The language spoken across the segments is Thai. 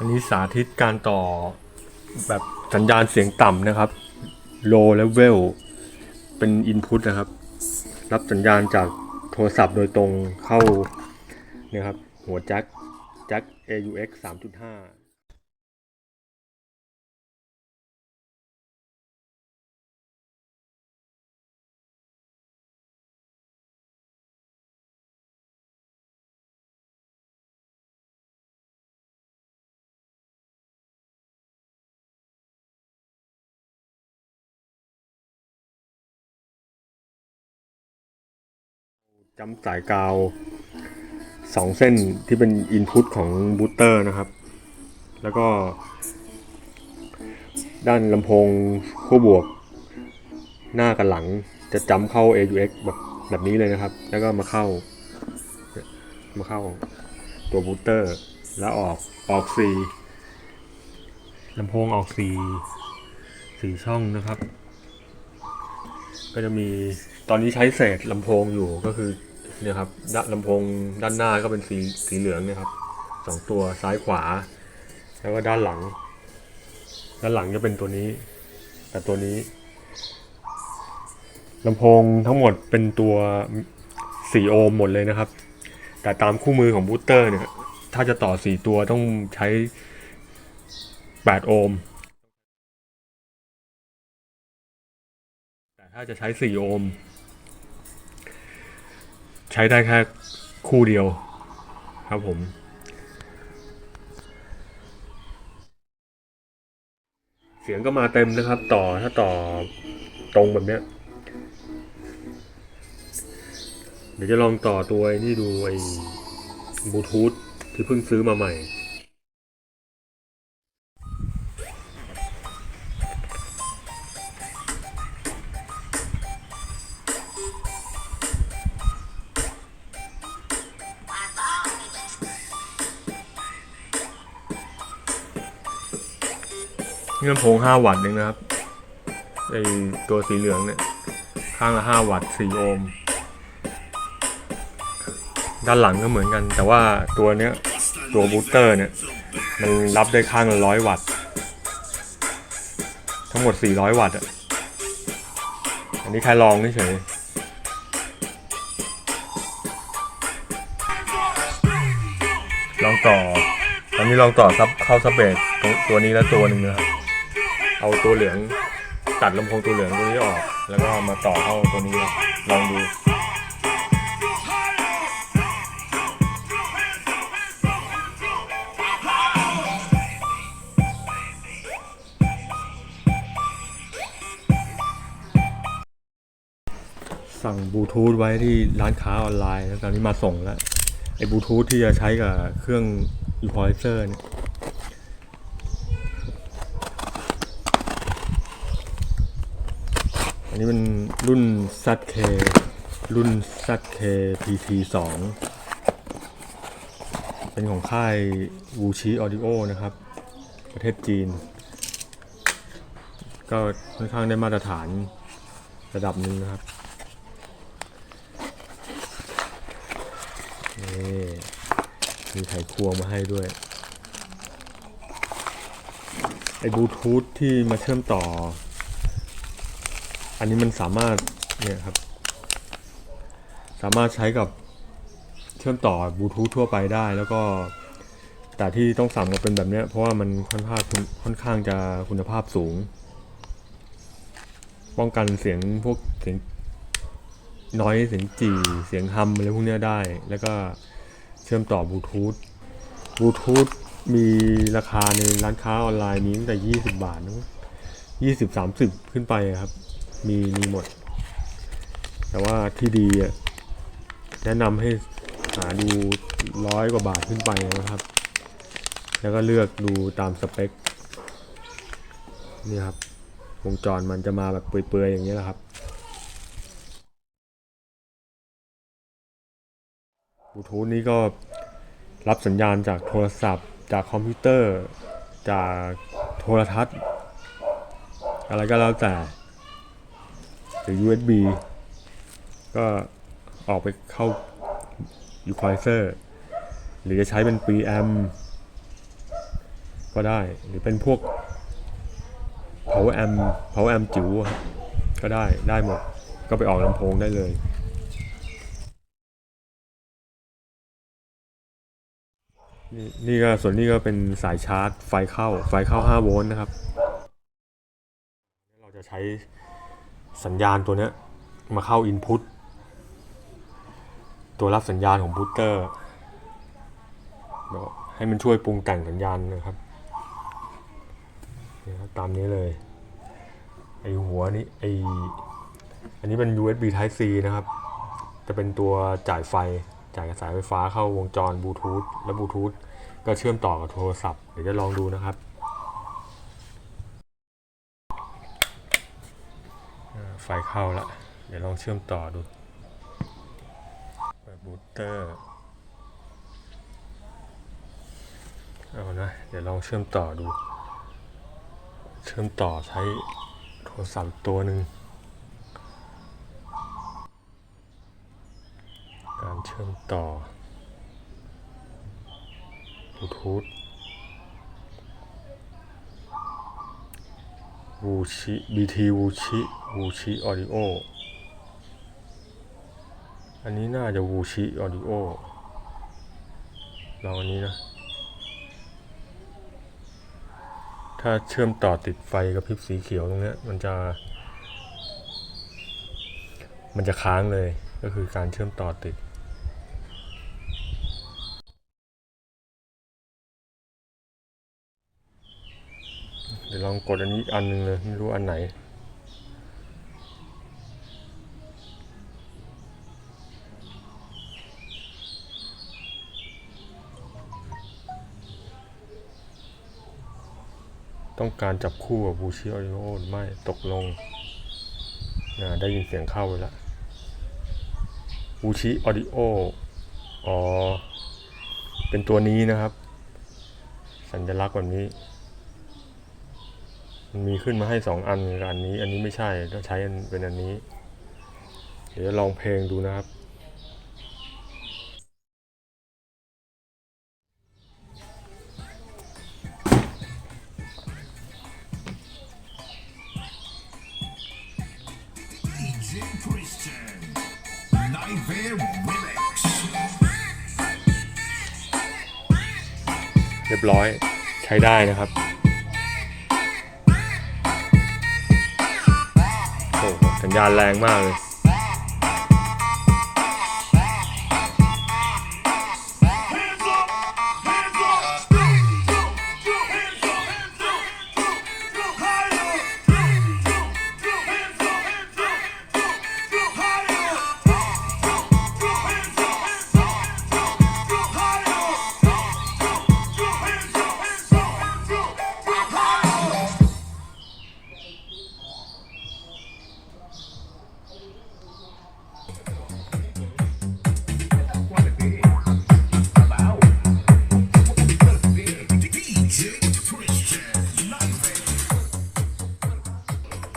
นนี้สาธิตการต่อแบบสัญญาณเสียงต่ำนะครับ low level เป็น input นะครับรับสัญญาณจากโทรศัพท์โดยตรงเข้าเนี่ยครับหัวแจ็ค AUX 3.5จำสายกาว2เส้นที่เป็น input ของบูสเตอร์นะครับแล้วก็ด้านลำโพงขั้วบวกหน้ากับหลังจะจำเข้า AUX แบบนี้เลยนะครับแล้วก็มาเข้าตัวบูสเตอร์แล้วออก4ลำโพงออก4ช่องนะครับก็จะมีตอนนี้ใช้เศษลำโพงอยู่ก็คือเนี่ยครับลำโพงด้านหน้าก็เป็นสีเหลืองเนี่ยครับ2ตัวซ้ายขวาแล้วก็ด้านหลังจะเป็นตัวนี้แต่ตัวนี้ลำโพงทั้งหมดเป็นตัว4โอห์มหมดเลยนะครับแต่ตามคู่มือของบูสเตอร์เนี่ยถ้าจะต่อ4ตัวต้องใช้8โอห์มแต่ถ้าจะใช้4โอห์มใช้ได้แค่คู่เดียวครับผมเสียงก็มาเต็มนะครับถ้าต่อตรงแบบเนี้ยเดี๋ยวจะลองต่อตัวนี่ดูไอ้บลูทูธที่เพิ่งซื้อมาใหม่นี่ลำโพง5 วัตต์เองนะครับไอ้ตัวสีเหลืองเนี่ยข้างละ5 วัตต์4โอห์มด้านหลังก็เหมือนกันแต่ว่าตัวเนี้ยตัวบูสเตอร์เนี่ยมันรับได้ข้างละ100 วัตต์ทั้งหมด400 วัตต์อ่ะอันนี้แค่ลองเฉยลองต่อตอนนี้ลองต่อเข้าซับเบสตัวนี้แล้วตัวหนึ่งนะครับเอาตัวเหลืองตัดลำโพงตัวเหลืองตัวนี้ออกแล้วก็มาต่อเข้าตัวนี้ลองดูสั่งบลูทูธไว้ที่ร้านค้าออนไลน์แล้วตอนนี้มาส่งแล้วไอ้บลูทูธที่จะใช้กับเครื่องอีควอไลเซอร์เนี่ยอันนี้เป็นรุ่น ZK รุ่น ZK PT2 เป็นของค่าย Wuxi Audio นะครับประเทศจีนก็ค่อนข้างได้มาตรฐานระดับหนึ่งนะครับนี่มีไขควงมาให้ด้วยไอ้บลูทูธที่มาเชื่อมต่ออันนี้มันสามารถเนี่ยครับสามารถใช้กับเชื่อมต่อบลูทูธทั่วไปได้แล้วก็แต่ที่ต้องสั่งมาเป็นแบบนี้เพราะว่ามันค่อนข้างจะคุณภาพสูงป้องกันเสียงพวกเสียงน้อยเสียงจี่เสียงฮัมอะไรพวกนี้ได้แล้วก็เชื่อมต่อบลูทูธมีราคาในร้านค้าออนไลน์มีตั้งแต่20 บาทนะ20-30ขึ้นไปครับมีหมดแต่ว่าที่ดีแนะนำให้หาดู100 กว่าบาทขึ้นไปนะครับแล้วก็เลือกดูตามสเปคนี่ครับวงจรมันจะมาแบบเปื่อยๆอย่างนี้แหละครับบลูทูธนี้ก็รับสัญญาณจากโทรศัพท์จากคอมพิวเตอร์จากโทรทัศน์อะไรก็แล้วแต่หรือ USB ก็ออกไปเข้าอีควอไลเซอร์หรือจะใช้เป็น preamp ก็ได้หรือเป็นพวก power amp power amp จิ๋วก็ได้หมดก็ไปออกลำโพงได้เลยนี่ก็ส่วนนี้ก็เป็นสายชาร์จไฟเข้า5 โวลต์นะครับเราจะใช้สัญญาณตัวนี้มาเข้า input ตัวรับสัญญาณของบูสเตอร์ให้มันช่วยปรุงแต่งสัญญาณนะครับตามนี้เลยไอหัวนี้อันนี้เป็น USB Type C นะครับจะเป็นตัวจ่ายกระแสไฟฟ้าเข้าวงจรบลูทูธและบลูทูธก็เชื่อมต่อกับโทรศัพท์เดี๋ยวจะลองดูนะครับไฟเข้าแล้วเดี๋ยวลองเชื่อมต่อดูเปิดบูสเตอร์เอานะเดี๋ยวลองเชื่อมต่อดูเชื่อมต่อใช้โทรศัพท์ตัวหนึ่งการเชื่อมต่อบลูทูธวูชิ BT วูชิออดิโออันนี้น่าจะวูชิออดิโอลองอันนี้นะถ้าเชื่อมต่อติดไฟกระพริบสีเขียวตรงนี้มันจะค้างเลยก็คือการเชื่อมต่อติดเดี๋ยวลองกดอันนี้อีกอันนึงเลยไม่รู้อันไหนต้องการจับคู่กับบูชิออดิโอหรือไม่ตกลงได้ยินเสียงเข้าไปแล้วบูชิออดิโอเป็นตัวนี้นะครับสัญลักษณ์แบบนี้มันมีขึ้นมาให้2 อันอันนี้ไม่ใช่ต้องใช้เป็นอันนี้เดี๋ยวลองเพลงดูนะครับเรียบร้อยใช้ได้นะครับโอ้สัญญาณแรงมากเลย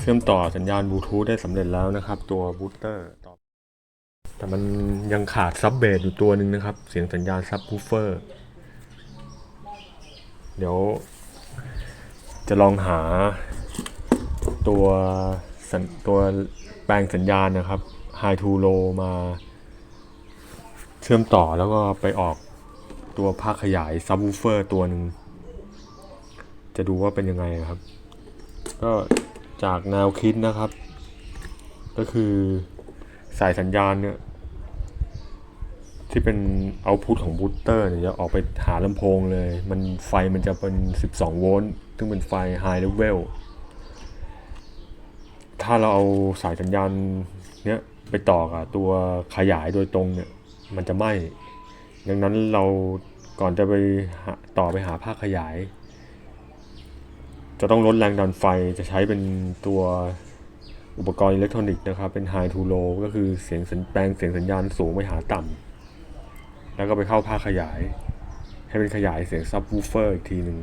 เชื่อมต่อสัญญาณบลูทูธได้สำเร็จแล้วนะครับตัวบูสเตอร์แต่มันยังขาดซับเบสอยู่ตัวหนึ่งนะครับเสียงสัญญาณซับวูฟเฟอร์เดี๋ยวจะลองหาตัวแปลงสัญญาณนะครับ High to Low มาเชื่อมต่อแล้วก็ไปออกตัวภาคขยายซับวูฟเฟอร์ตัวหนึ่งจะดูว่าเป็นยังไงครับก็จากแนวคิดนะครับก็คือสายสัญญาณเนี่ยที่เป็นเอาต์พุตของบูสเตอร์เนี่ยจะออกไปหาลำโพงเลยไฟมันจะเป็น12 โวลต์ซึ่งเป็นไฟ High Level ถ้าเราเอาสายสัญญาณเนี้ยไปต่อกับตัวขยายโดยตรงเนี่ยมันจะไหม้ดังนั้นเราก่อนจะไปต่อไปหาภาคขยายจะต้องลดแรงดันไฟจะใช้เป็นตัวอุปกรณ์อิเล็กทรอนิกส์นะครับเป็น High to Low ก็คือแปลงเสียงสัญญาณสูงไปหาต่ำแล้วก็ไปเข้าภาคขยายให้เป็นขยายเสียงซับวูฟเฟอร์อีกทีหนึ่ง